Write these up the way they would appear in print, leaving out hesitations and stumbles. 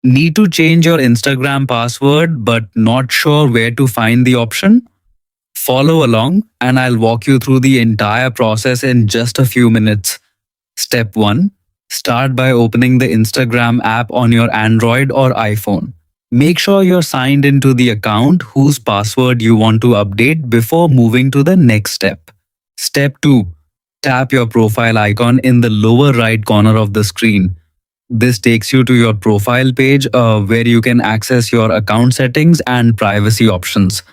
Need to change your Instagram password but not sure where to find the option? Follow along and I'll walk you through the entire process in just a few minutes. Step 1. Start by opening the Instagram app on your Android or iPhone. Make sure you're signed into the account whose password you want to update before moving to the next step. Step 2. Tap your profile icon in the lower right corner of the screen. This takes you to your profile page where you can access your account settings and privacy options.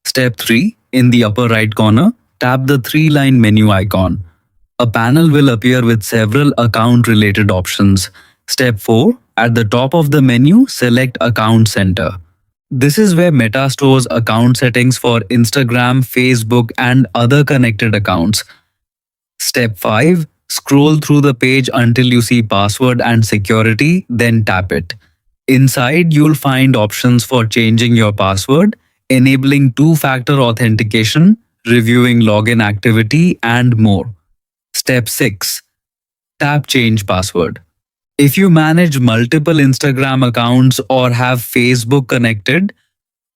Step 3. In the upper right corner, tap the three-line menu icon. A panel will appear with several account-related options. Step 4. At the top of the menu, select Account Center. This is where Meta stores account settings for Instagram, Facebook, and other connected accounts. Step 5. Scroll through the page until you see Password and Security, then tap it. Inside, you'll find options for changing your password, enabling two-factor authentication, reviewing login activity, and more. Step 6. Tap Change Password. If you manage multiple Instagram accounts or have Facebook connected,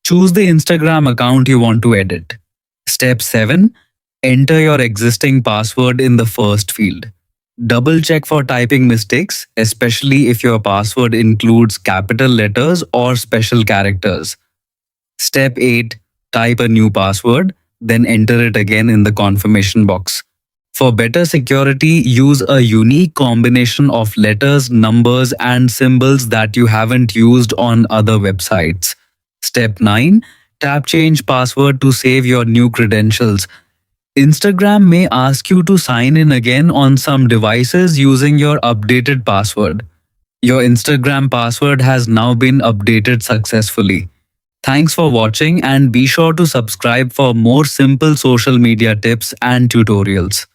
choose the Instagram account you want to edit. Step 7. Enter your existing password in the first field. Double check for typing mistakes, especially if your password includes capital letters or special characters. Step 8. Type a new password, then enter it again in the confirmation box. For better security, use a unique combination of letters, numbers, and symbols that you haven't used on other websites. Step 9. Tap Change Password to save your new credentials. Instagram may ask you to sign in again on some devices using your updated password. Your Instagram password has now been updated successfully. Thanks for watching and be sure to subscribe for more simple social media tips and tutorials.